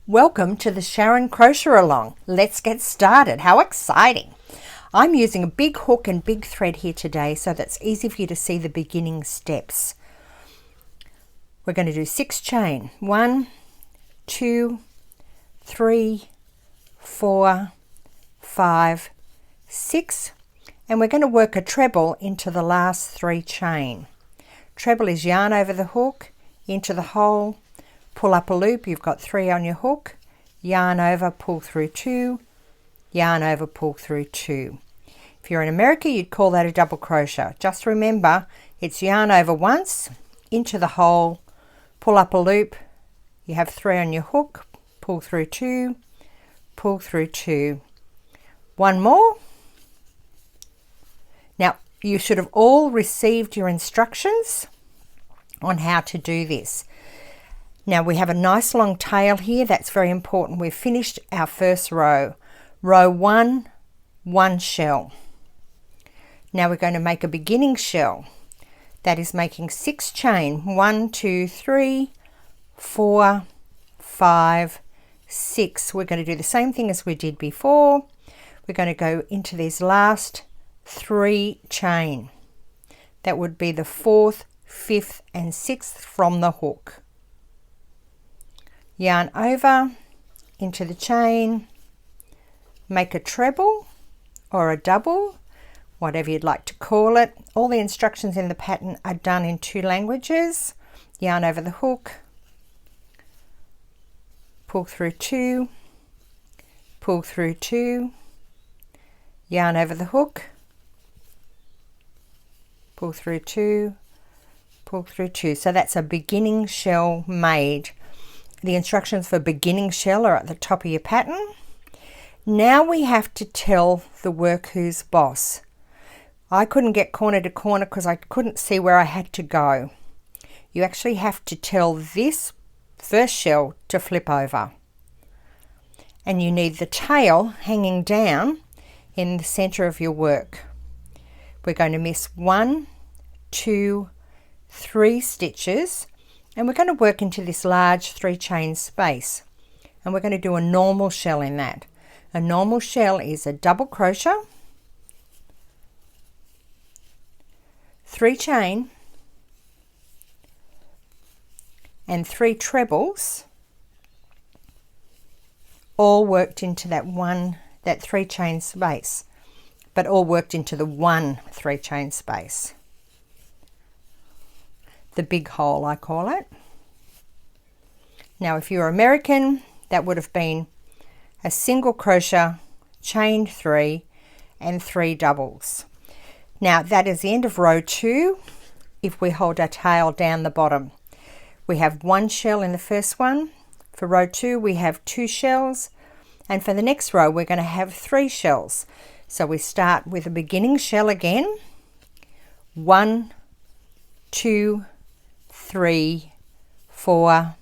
Welcome to the Sharon Crochet Along. Let's get started. How exciting! I'm using a big hook and big thread here today so that's easy for you to see the beginning steps. We're going to do 6 chain. 1, 2, 3, 4, 5, 6, and we're going to work a treble into the last 3 chain. Treble is yarn over the hook, into the hole, pull up a loop, you've got 3 on your hook, yarn over, pull through 2, yarn over, pull through 2. If you're in America, you'd call that a double crochet. Just remember, it's yarn over once, into the hole, pull up a loop, you have 3 on your hook, pull through 2, pull through 2. One more. Now, you should have all received your instructions on how to do this. Now we have a nice long tail here, that's very important. We've finished our first row. Row 1, 1 shell. Now we're going to make a beginning shell. That is making 6 chain. 1, 2, 3, 4, 5, 6. We're going to do the same thing as we did before. We're going to go into these last 3 chain. That would be the 4th, 5th and 6th from the hook. Yarn over into the chain, make a treble or a double, whatever you'd like to call it. All the instructions in the pattern are done in 2 languages. Yarn over the hook, pull through 2, pull through 2, yarn over the hook, pull through 2, pull through 2. So that's a beginning shell made. The instructions for beginning shell are at the top of your pattern. Now we have to tell the work who's boss. I couldn't get corner to corner because I couldn't see where I had to go. You actually have to tell this first shell to flip over. And you need the tail hanging down in the center of your work. We're going to miss 1, 2, 3 stitches. And we're going to work into this large 3 chain space, and we're going to do a normal shell in that. A normal shell is a double crochet, 3 chain and 3 trebles, all worked into that 3 chain space, but all worked into the 1 3 chain space. The big hole, I call it. Now if you're American, that would have been a single crochet, chain 3 and 3 doubles. Now that is the end of row 2. If we hold our tail down the bottom, we have 1 shell in the first one. For row 2 we have 2 shells, and for the next row we're going to have 3 shells. So we start with a beginning shell again. 1, 2, 3, 4,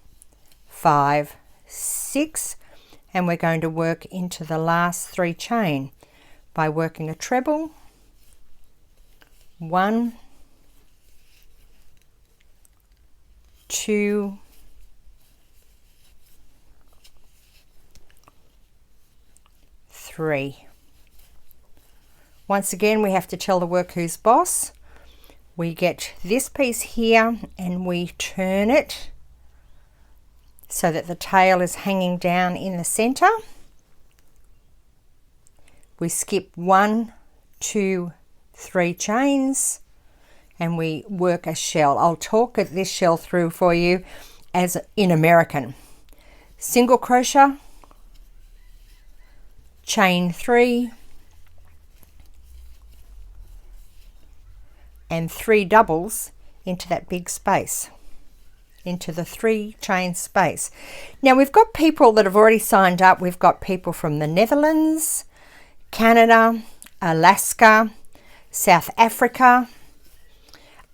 5, 6, and we're going to work into the last 3 chain by working a treble, 1, 2, 3. Once again we have to tell the work who's boss. We get this piece here and we turn it so that the tail is hanging down in the center. We skip 1, 2, 3 chains and we work a shell. I'll talk this shell through for you as in American. Single crochet, chain 3, and 3 doubles into that big space, into the 3 chain space. Now we've got people that have already signed up. We've got people from the Netherlands, Canada, Alaska, South Africa,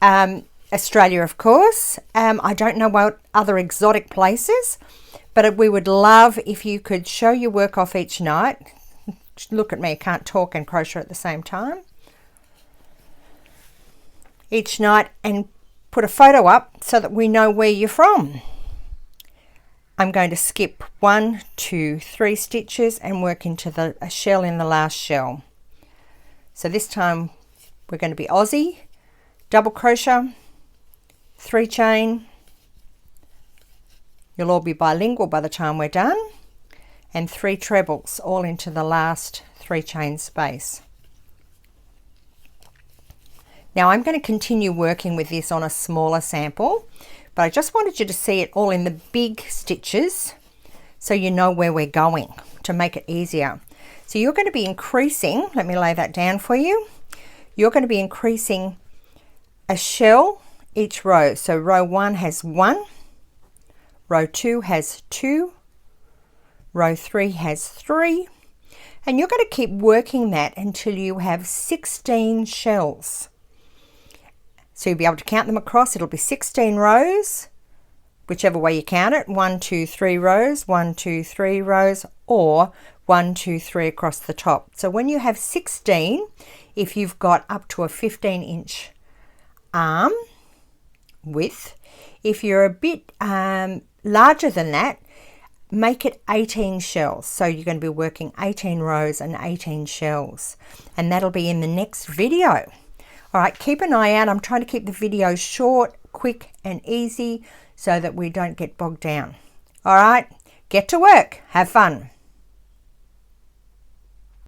Australia of course. I don't know what other exotic places, but we would love if you could show your work off each night. Look at me, I can't talk and crochet at the same time. Each night and put a photo up so that we know where you're from. I'm going to skip 1, 2, 3 stitches and work into a shell in the last shell. So this time we're going to be Aussie, double crochet, 3 chain. You'll all be bilingual by the time we're done, and 3 trebles all into the last 3 chain space. Now I'm going to continue working with this on a smaller sample, but I just wanted you to see it all in the big stitches so you know where we're going to make it easier. So you're going to be increasing, let me lay that down for you. You're going to be increasing a shell each row. So row 1 has 1, row 2 has 2, row 3 has 3, and you're going to keep working that until you have 16 shells. So you'll be able to count them across. It'll be 16 rows, whichever way you count it. 1, 2, 3 rows, 1, 2, 3 rows, or 1, 2, 3 across the top. So when you have 16, if you've got up to a 15-inch arm width, if you're a bit larger than that, make it 18 shells. So you're going to be working 18 rows and 18 shells, and that'll be in the next video. All right, keep an eye out. I'm trying to keep the videos short, quick and easy so that we don't get bogged down. All right, get to work. Have fun.